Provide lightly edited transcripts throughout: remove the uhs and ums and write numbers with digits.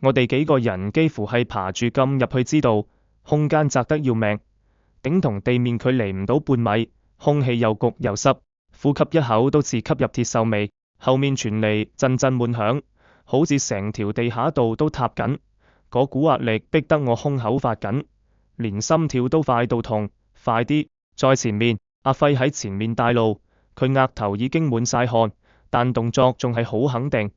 我哋幾個人幾乎係爬住咁入去，知道空間窄得要命，頂同地面距離唔到半米，空氣又焗又濕，呼吸一口都似吸入鐵鏽味。後面傳嚟陣陣悶響，好似成條地下道都塌緊，嗰股壓力逼得我胸口發緊，連心跳都快到痛。快啲！在前面，阿輝喺前面帶路，佢額頭已經滿晒汗，但動作仲係好肯定，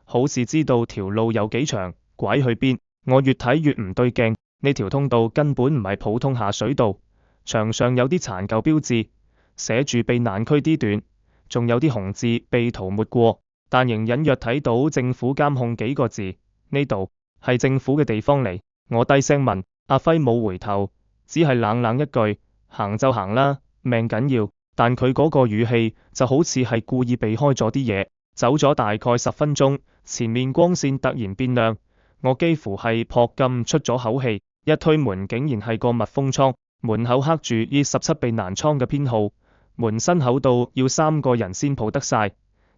好似知道條路有幾長，拐去邊。我越睇越唔對勁，呢條通道根本唔係普通下水道，牆上有啲殘舊標誌，寫住避難區 D 段，仲有啲紅字被塗抹過，但仍隱約睇到政府監控幾個字。呢度係政府嘅地方嚟。我低聲問，阿輝冇回頭，只係冷冷一句，行就行啦，命緊要。但佢嗰個語氣就好似係故意避開咗啲嘢。走咗大概10分鐘，前面光線突然變亮，我幾乎係撲咁出咗口氣。一推門竟然係個密封倉，門口刻住E17避難倉嘅編號，門身厚到要3個人先抱得晒，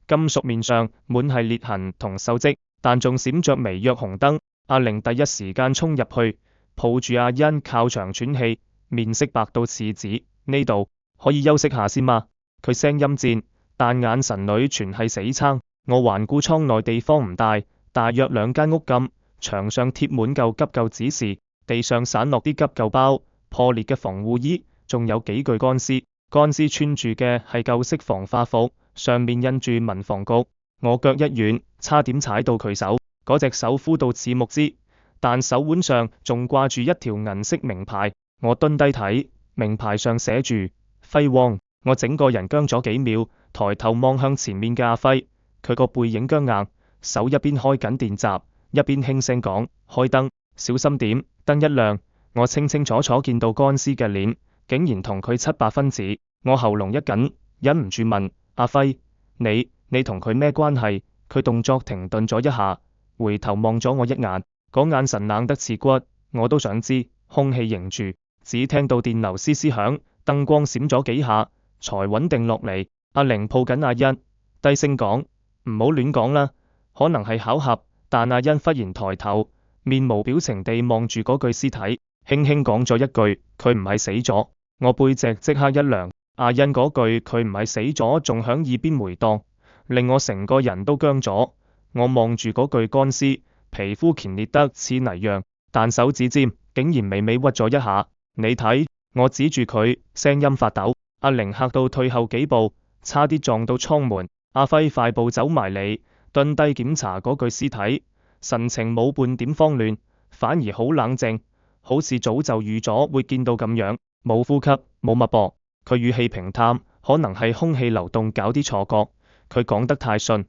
金屬面上滿係裂痕同鏽跡，但仲閃着微弱紅燈。阿玲第一時間衝入去，抱住阿欣靠牆喘氣，面色白到似紙。呢度可以休息下先嗎？佢聲音賤，但眼神裏全係死撐。我環顧倉內地方唔大，大約2間屋咁，牆上貼滿舊急救指示，地上散落啲急救包、破裂嘅防護衣，仲有幾具乾屍。乾屍穿住嘅係舊式防化服，上面印住民防局。我腳一軟，差點踩到佢手，嗰隻手枯到似木枝，但手腕上仲掛住一條銀色名牌。我蹲低睇，名牌上寫住輝煌。我整個人僵咗幾秒，抬頭望向前面嘅阿輝，佢個背影僵硬，手一邊開緊電閘，一邊輕聲講：開燈，小心點。燈一亮，我清清楚楚見到乾屍嘅臉，竟然同佢7、8分似。我喉嚨一緊，忍唔住問：阿輝，你同佢咩關係？佢動作停頓咗一下，回頭望咗我一眼，嗰眼神冷得刺骨。我都想知。空氣凝住，只聽到電流嘶嘶響，燈光閃咗幾下，才穩定落嚟。阿玲抱緊阿欣，低聲講：唔好亂講啦，可能係巧合。但阿欣忽然抬頭，面無表情地望住嗰具屍體，輕輕講咗一句：佢唔係死咗。我背脊即刻一涼，阿欣嗰句佢唔係死咗仲響耳邊回蕩，令我成個人都僵咗。我望住嗰具乾屍，皮膚乾裂得似泥樣，但手指尖竟然微微屈咗一下。你睇，我指住佢，聲音發抖。阿玲嚇到退後幾步，差啲撞到倉門。阿輝快步走埋嚟，蹲低檢查嗰具屍體，神情冇半點慌亂，反而好冷靜，好似早就預咗會見到咁樣。冇呼吸，冇脈搏。佢語氣平淡，可能係空氣流動搞啲錯覺。佢講得太順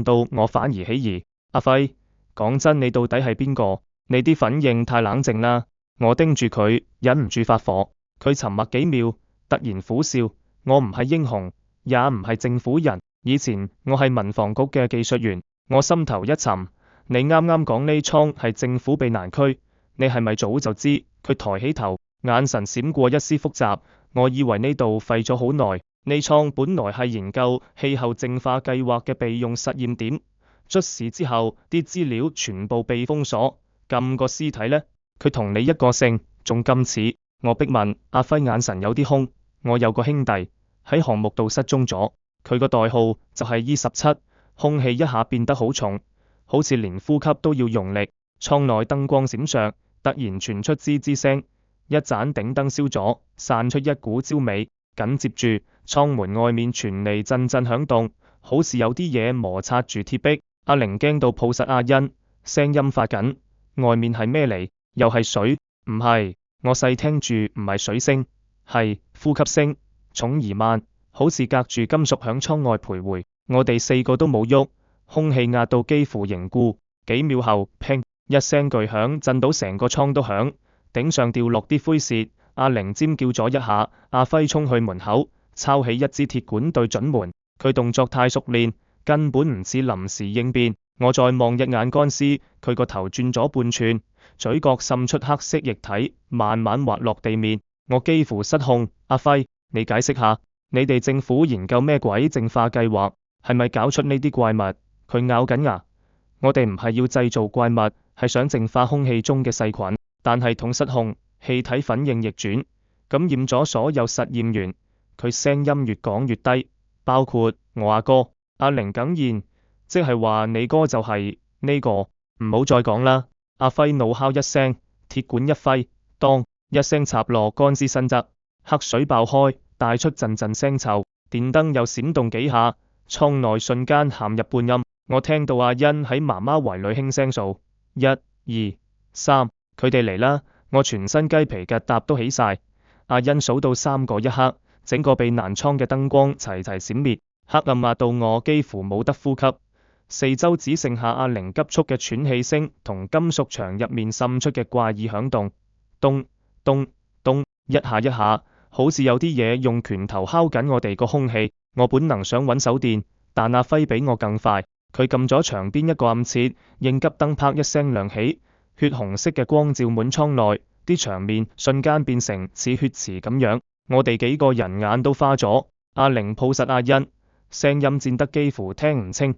到我反而起疑。阿輝，講真，你到底係邊個？你啲反應太冷靜啦。我盯住佢，忍唔住發火。佢沉默幾秒，突然苦笑：我唔係英雄，也唔係政府人。以前我係民防局嘅技術員。我心頭一沉。你啱啱講呢倉係政府避難區，你係咪早就知？佢抬起頭，眼神閃過一絲複雜。我以為呢度廢咗好耐。呢倉本來係研究氣候淨化計劃嘅備用實驗點，出事之後啲資料全部被封鎖。咁個屍體呢？佢同你一個姓，仲咁似。我逼問。阿輝眼神有啲空。我有個兄弟喺項目度失蹤咗，佢個代號就係E17。空氣一下變得好重，好似連呼吸都要用力。倉內燈光閃爍，突然傳出吱吱聲，一盞頂燈燒咗，散出一股焦味。緊接住，倉門外面傳嚟陣陣響動，好似有啲嘢摩擦住鐵壁。阿玲驚到抱實阿欣，聲音發緊：外面係咩嚟？又係水？唔係。我細聽住，唔係水聲，係呼吸聲，重而慢，好似隔住金屬響倉外徘徊。我哋4個都冇喐，空氣壓到幾乎凝固。幾秒後，砰一聲巨響，震到成個倉都響，頂上掉落啲灰屑。阿玲尖叫咗一下，阿輝衝去門口，抄起一支鐵管對準門。佢動作太熟練，根本唔似臨時應變。我再望一眼乾屍，佢個頭轉咗半寸，嘴角滲出黑色液體，慢慢滑落地面。我幾乎失控。阿輝，你解釋下，你哋政府研究咩鬼淨化計劃？係咪搞出呢啲怪物？佢咬緊牙。我哋唔係要製造怪物，係係想淨化空氣中嘅細菌，但系統失控，氣體反應逆轉，感染咗所有實驗員。佢聲音越講越低，包括我阿哥。阿玲哽咽，即係話你哥就係呢個，唔好再講啦。阿輝怒敲一聲，鐵管一揮，當一聲插落乾屍身側，黑水爆開，帶出陣陣腥臭。電燈又閃動幾下，艙內瞬間陷入半陰。我聽到阿欣喺媽媽懷裏輕聲數1、2、3，佢哋嚟啦！我全身雞皮疙瘩都起晒。阿欣數到3個一刻，整個避難艙嘅燈光齊齊閃滅，黑暗壓到我幾乎冇得呼吸。四周只剩下阿玲急速嘅喘氣聲同金屬牆入面滲出嘅怪異響動，咚咚咚，一下一下，好似有啲嘢用拳頭敲緊我哋個空氣。我本能想揾手電，但阿輝比我更快，佢撳咗牆邊一個暗切，應急燈啪一聲亮起，血紅色嘅光照滿艙內，啲場面瞬間變成似血池咁樣。我哋幾個人眼都花咗。阿玲抱實阿欣，聲音顫得幾乎聽唔清。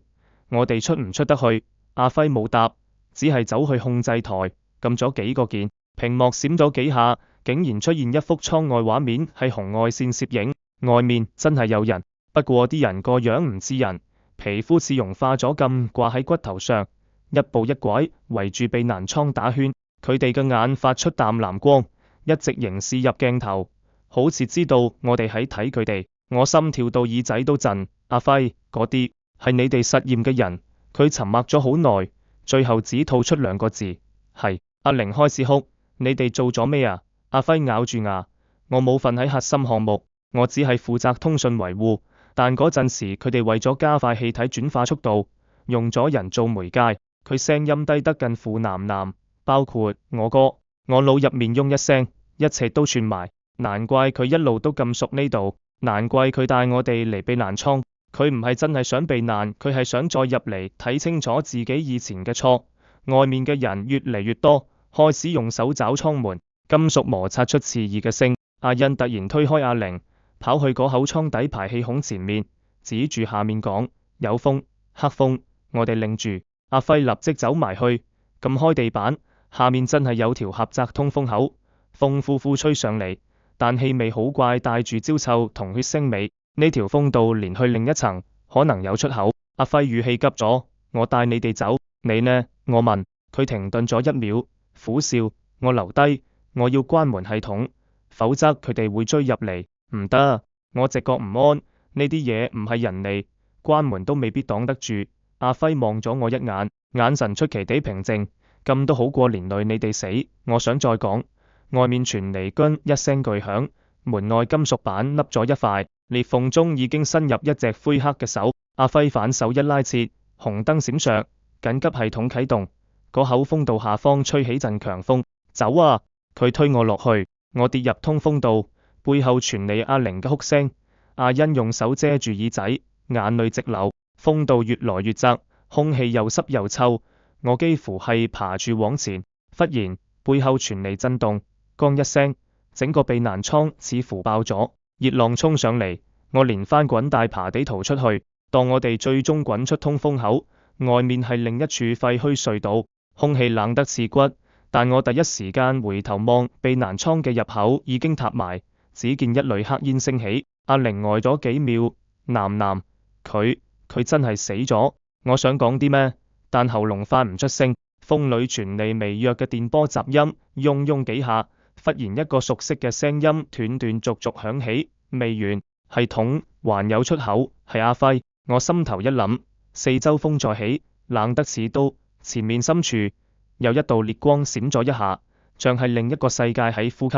我哋出唔出得去？阿輝冇答，只係走去控制台，撳咗幾個鍵，屏幕閃咗幾下，竟然出現一幅艙外畫面，係紅外線攝影，外面真係有人，不過啲人個樣唔似人，皮膚似融化咗咁掛喺骨頭上，一步一拐圍住避難艙打圈，佢哋嘅眼發出淡藍光，一直凝視入鏡頭，好似知道我哋喺睇佢哋。我心跳到耳仔都震。阿輝，嗰啲係你哋實驗嘅人。佢沉默咗好耐，最後只吐出2個字：係。阿玲開始哭。你哋做咗咩啊？阿輝咬住牙，我冇份喺核心項目，我只係負責通訊維護。但嗰陣時佢哋為咗加快氣體轉化速度，用咗人造媒介。佢聲音低得近乎喃喃，包括我哥。我腦入面嗡一聲，一切都串埋。難怪佢一路都咁熟呢度。難怪佢帶我哋嚟避難艙，佢唔係真係想避難，佢係想再入嚟睇清楚自己以前嘅錯。外面嘅人越嚟越多，開始用手找艙門，金屬摩擦出刺耳嘅聲。阿欣突然推開阿玲，跑去嗰口艙底排氣孔前面，指住下面講：有風，黑風。我哋擰住，阿輝立即走埋去，撳開地板，下面真係有條狹窄通風口，風呼呼吹上嚟。但氣味好怪，帶住焦臭同血腥味。呢條風道連去另一層，可能有出口。阿輝語氣急咗：我帶你哋走，你呢？我問。佢停頓咗1秒，苦笑：我留低，我要關門系統，否則佢哋會追入嚟。唔得，我直覺唔安，呢啲嘢唔係人嚟，關門都未必擋得住。阿輝望咗我一眼，眼神出奇地平靜，咁都好過連累你哋死。我想再講。外面傳嚟轟一聲巨響，門外金屬板凹咗一塊，裂縫中已經伸入一隻灰黑嘅手。阿輝反手一拉切，紅燈閃爍，緊急系統啟動。嗰口風道下方吹起陣強風，走啊！佢推我落去，我跌入通風道，背後傳嚟阿玲嘅哭聲。阿欣用手遮住耳仔，眼淚直流。風道越來越窄，空氣又濕又臭，我幾乎係爬住往前。忽然背後傳嚟震動。剛一聲，整個避難艙似乎爆咗，熱浪衝上嚟，我連翻滾帶爬地逃出去。當我哋最終滾出通風口，外面係另一處廢墟隧道，空氣冷得刺骨。但我第一時間回頭望，避難艙嘅入口已經塌埋，只見一縷黑煙升起。阿玲呆咗幾秒，喃喃：佢真係死咗。我想講啲咩，但喉嚨發唔出聲。風裏傳嚟微弱嘅電波雜音，嗡嗡幾下。忽然一個熟悉嘅聲音斷斷續續響起，未完，系統還有出口，係阿輝。我心頭一諗，四周風再起，冷得似刀。前面深處有一道烈光閃咗一下，像係另一個世界喺呼吸。